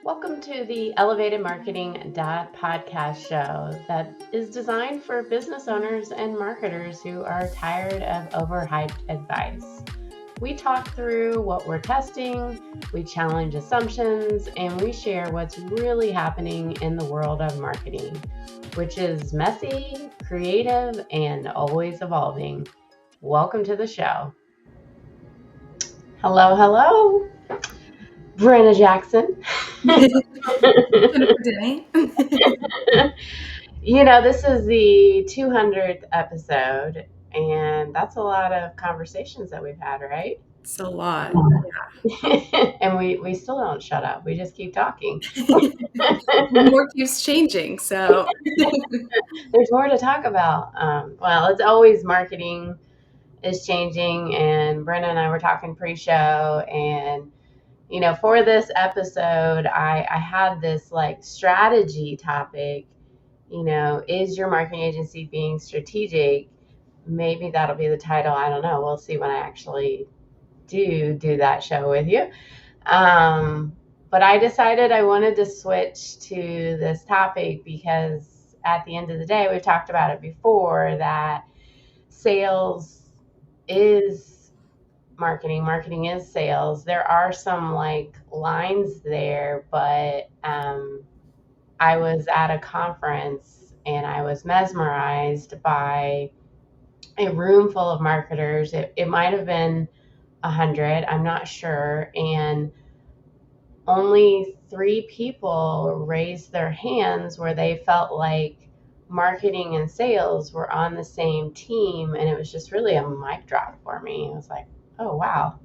Welcome to the Elevated Marketing podcast show that is designed for business owners and marketers who are tired of overhyped advice. We talk through what we're testing, we challenge assumptions, and we share what's really happening in the world of marketing, which is messy, creative, and always evolving. Welcome to the show. Hello. Brenna Jackson. This is the 200th episode, and that's a lot of conversations that we've had, right? It's a lot. Yeah. And we still don't shut up. We just keep talking. More keeps changing, so there's more to talk about. Well, it's always marketing is changing, and Brenna and I were talking pre-show, and for this episode, I had this like strategy topic. Is your marketing agency being strategic? Maybe that'll be the title. I don't know. We'll see when I actually do that show with you. But I decided I wanted to switch to this topic because at the end of the day, we've talked about it before, that sales is marketing. Marketing is sales. There are some like lines there, but I was at a conference and I was mesmerized by a room full of marketers. It might have been 100, I'm not sure. And only 3 people raised their hands where they felt like marketing and sales were on the same team. And it was just really a mic drop for me. It was like, oh, wow.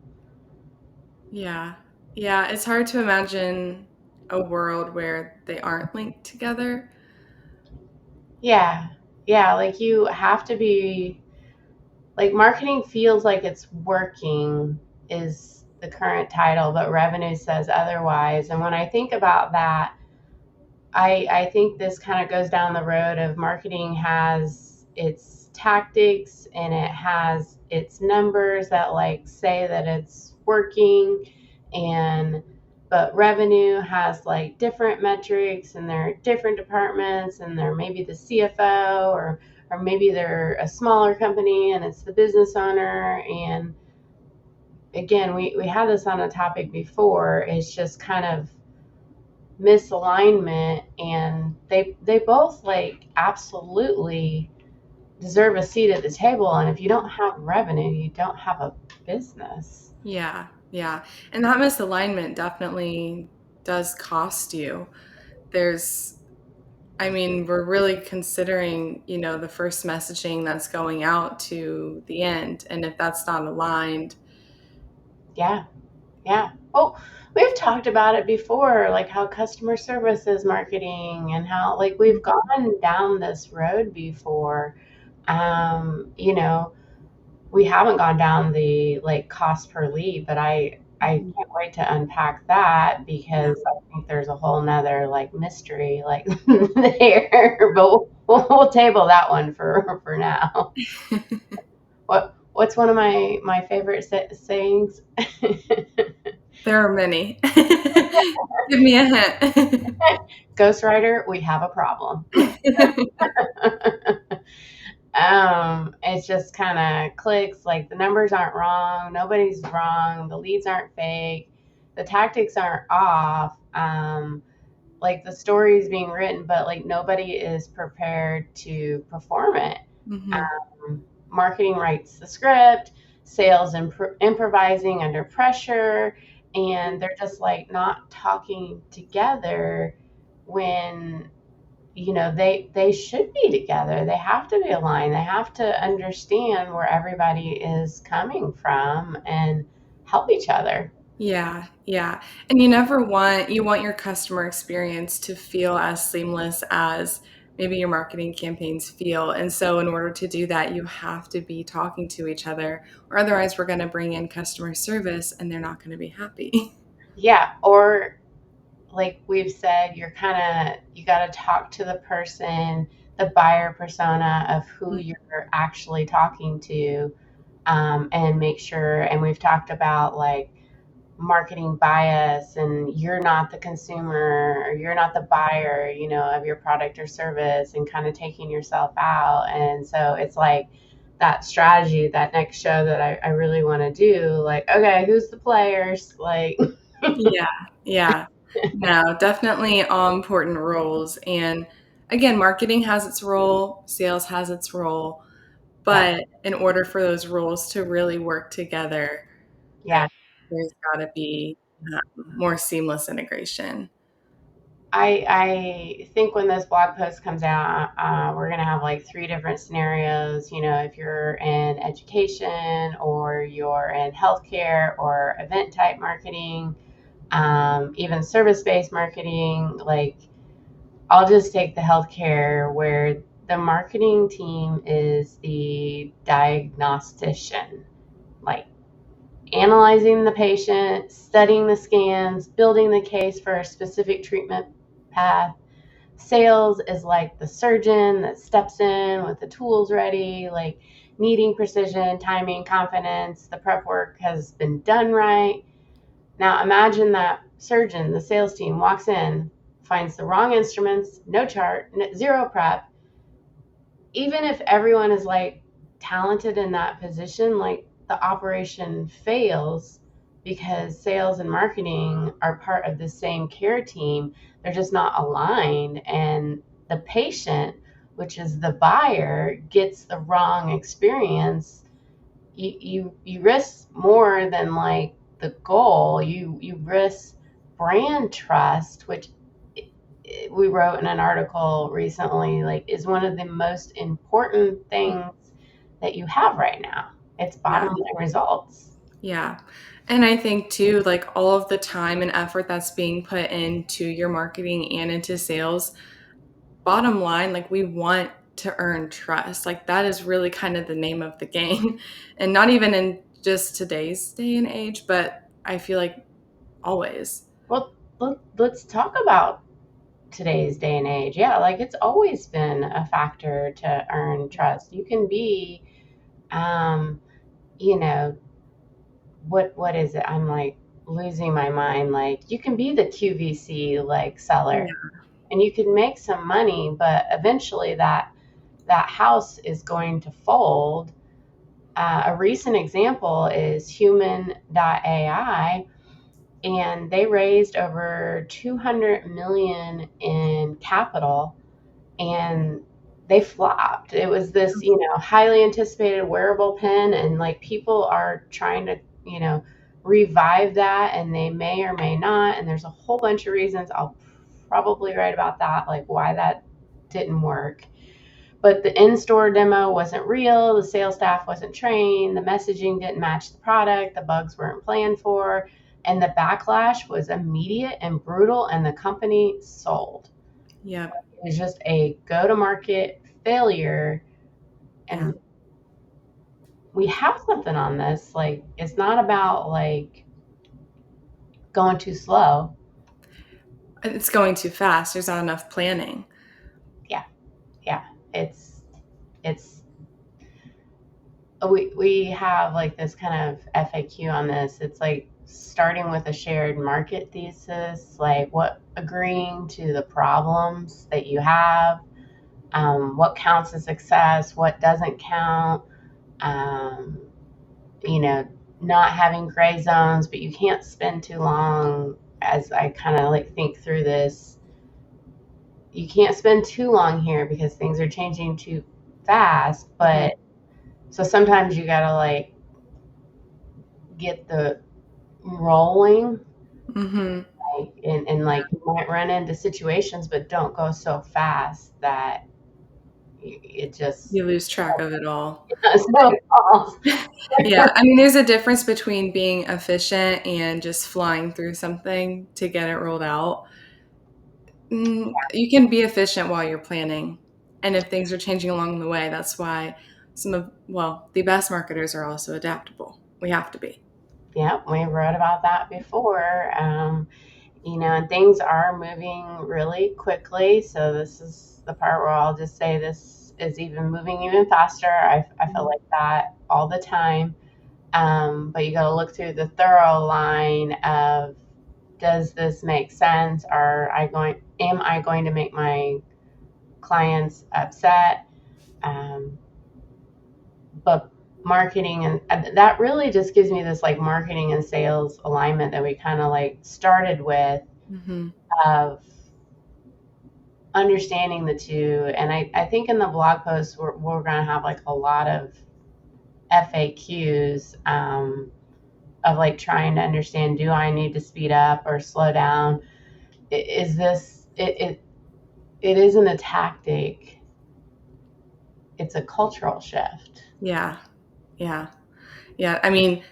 Yeah. It's hard to imagine a world where they aren't linked together. Yeah. Like you have to be like, marketing feels like it's working is the current title, but revenue says otherwise. And when I think about that, I think this kind of goes down the road of marketing has its tactics and it has its numbers that like say that it's working, but revenue has like different metrics, and there are different departments, and there may be the CFO, or maybe they're a smaller company and it's the business owner. And again, we had this on a topic before. It's just kind of misalignment, and they both like absolutely deserve a seat at the table. And if you don't have revenue, you don't have a business. Yeah. And that misalignment definitely does cost you. We're really considering, the first messaging that's going out to the end. And if that's not aligned. Yeah. Oh, we've talked about it before, like how customer service is marketing and how like we've gone down this road before. We haven't gone down the like cost per lead, but I can't wait to unpack that, because I think there's a whole nother like mystery like there, but we'll table that one for now. What's one of my favorite sayings? There are many. Give me a hint. Ghostwriter, we have a problem. It just kind of clicks. Like the numbers aren't wrong, nobody's wrong, the leads aren't fake, the tactics aren't off. Like the story is being written, but like nobody is prepared to perform it. Marketing writes the script, sales improvising under pressure, and they're just like not talking together when they should be together. They have to be aligned. They have to understand where everybody is coming from and help each other. Yeah. And you want your customer experience to feel as seamless as maybe your marketing campaigns feel. And so in order to do that, you have to be talking to each other, or otherwise we're going to bring in customer service and they're not going to be happy. Yeah. Or like we've said, you got to talk to the person, the buyer persona of who you're actually talking to, and make sure. And we've talked about like marketing bias, and you're not the consumer or you're not the buyer, of your product or service, and kind of taking yourself out. And so it's like that strategy, that next show that I really want to do, like, okay, who's the players? Like, Yeah, yeah. No, definitely all important roles. And again, marketing has its role, sales has its role, yeah, but in order for those roles to really work together, yeah. there's got to be more seamless integration. I think when this blog post comes out, we're going to have like three different scenarios. If you're in education or you're in healthcare or event type marketing, even service based marketing, like I'll just take the healthcare where the marketing team is the diagnostician, like analyzing the patient, studying the scans, building the case for a specific treatment path. Sales is like the surgeon that steps in with the tools ready, like needing precision, timing, confidence. The prep work has been done right. Now imagine that surgeon, the sales team, walks in, finds the wrong instruments, no chart, zero prep. Even if everyone is like talented in that position, like the operation fails because sales and marketing are part of the same care team. They're just not aligned. And the patient, which is the buyer, gets the wrong experience. You risk more than like the goal. You risk brand trust, which we wrote in an article recently, like, is one of the most important things that you have right now. It's bottom Yeah. line results. Yeah. And I think too, like all of the time and effort that's being put into your marketing and into sales, bottom line, like we want to earn trust. Like that is really kind of the name of the game. And not even in just today's day and age, but I feel like always. Well, let's talk about today's day and age. Yeah, like it's always been a factor to earn trust. You can be, um, you know, what is it? I'm like losing my mind. Like you can be the QVC like seller, Yeah. and you can make some money, but eventually that house is going to fold. A recent example is Humane.ai, and they raised over 200 million in capital, and they flopped. It was this, highly anticipated wearable pen, and like people are trying to, revive that, and they may or may not. And there's a whole bunch of reasons. I'll probably write about that, like why that didn't work. But the in-store demo wasn't real, the sales staff wasn't trained, the messaging didn't match the product, the bugs weren't planned for, and the backlash was immediate and brutal, and the company sold. Yep. It was just a go-to-market failure. Yeah. And we have something on this. Like, it's not about like going too slow. It's going too fast. There's not enough planning. Yeah, yeah. It's we have like this kind of FAQ on this. It's like starting with a shared market thesis, like what agreeing to the problems that you have, what counts as success, what doesn't count, um, you know, not having gray zones, but you can't spend too long. As I kind of like think through this, you can't spend too long here because things are changing too fast. Hmm. But so sometimes you gotta like get the rolling, Hmm. like, and like you might run into situations, but don't go so fast that it just You lose track of it all. snowballs. Yeah, I mean, there's a difference between being efficient and just flying through something to get it rolled out. You can be efficient while you're planning. And if things are changing along the way, that's why the best marketers are also adaptable. We have to be. Yeah, we wrote about that before. And things are moving really quickly. So this is the part where I'll just say this is even moving even faster. I feel like that all the time. But you got to look through the thorough line of, does this make sense? Am I going to make my clients upset? Um, but marketing and that really just gives me this like marketing and sales alignment that we kind of like started with, Mm-hmm. of understanding the two. And I think in the blog post, we're going to have like a lot of FAQs, of like trying to understand, do I need to speed up or slow down? Is this, it isn't a tactic, it's a cultural shift. Yeah. Yeah. Yeah. I mean,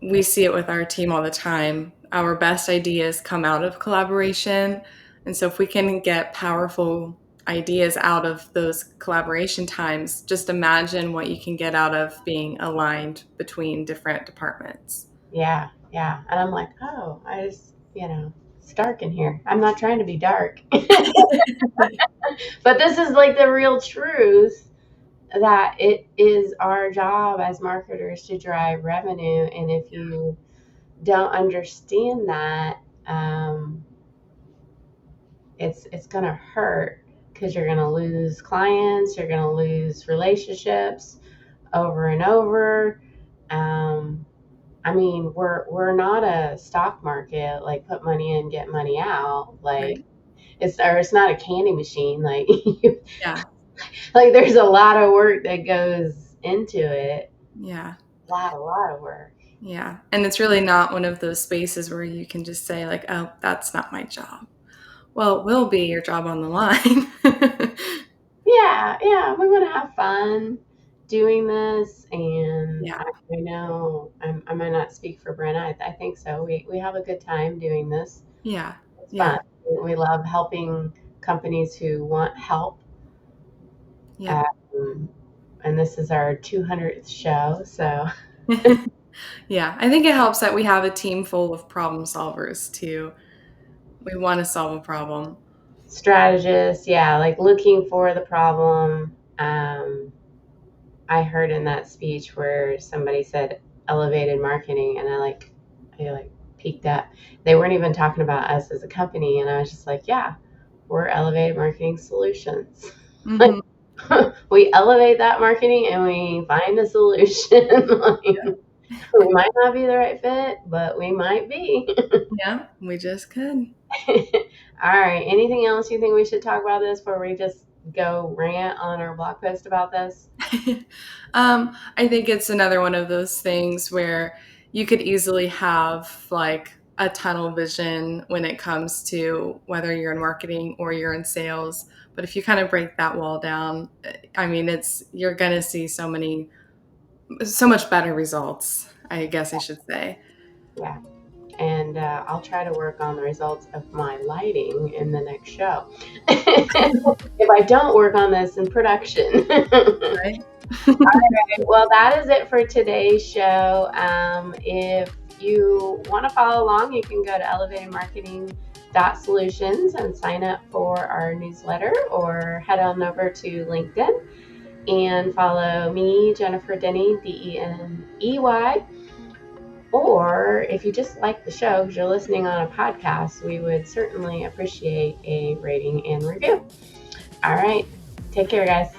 we see it with our team all the time. Our best ideas come out of collaboration. And so if we can get powerful ideas out of those collaboration times, just imagine what you can get out of being aligned between different departments. Yeah, yeah. And I'm like, oh, it's dark in here. I'm not trying to be dark. But this is like the real truth, that it is our job as marketers to drive revenue. And if you don't understand that, it's gonna hurt, because you're gonna lose clients, you're gonna lose relationships over and over. Um, I mean, we're not a stock market, like put money in, get money out. Like Right. it's not a candy machine. Like Yeah. like there's a lot of work that goes into it. Yeah. A lot of work. Yeah. And it's really not one of those spaces where you can just say, like, oh, that's not my job. Well, it will be your job on the line. Yeah, yeah. We want to have fun doing this, and Yeah. I know I might not speak for Brenna. I think so. We have a good time doing this. Yeah. It's fun. Yeah. We love helping companies who want help. Yep. Um, and this is our 200th show, so Yeah. I think it helps that we have a team full of problem solvers too. We want to solve a problem. strategists, yeah, like looking for the problem. I heard in that speech where somebody said elevated marketing, and I peeked up. They weren't even talking about us as a company, and I was just like, yeah, we're elevated marketing solutions. Like, Hmm. we elevate that marketing and we find a solution. Like, we might not be the right fit, but we might be. Yeah, we just could. All right. Anything else you think we should talk about this before we just go rant on our blog post about this? I think it's another one of those things where you could easily have like a tunnel vision when it comes to whether you're in marketing or you're in sales. But if you kind of break that wall down, I mean, you're going to see so much better results, I guess I should say. Yeah. And I'll try to work on the results of my lighting in the next show. If I don't work on this in production. Right? Well, that is it for today's show. If you want to follow along, you can go to elevatedmarketing.solutions and sign up for our newsletter, or head on over to LinkedIn and follow me, Jennifer Denny, Deney. Or if you just like the show because you're listening on a podcast, we would certainly appreciate a rating and review. All right. Take care, guys.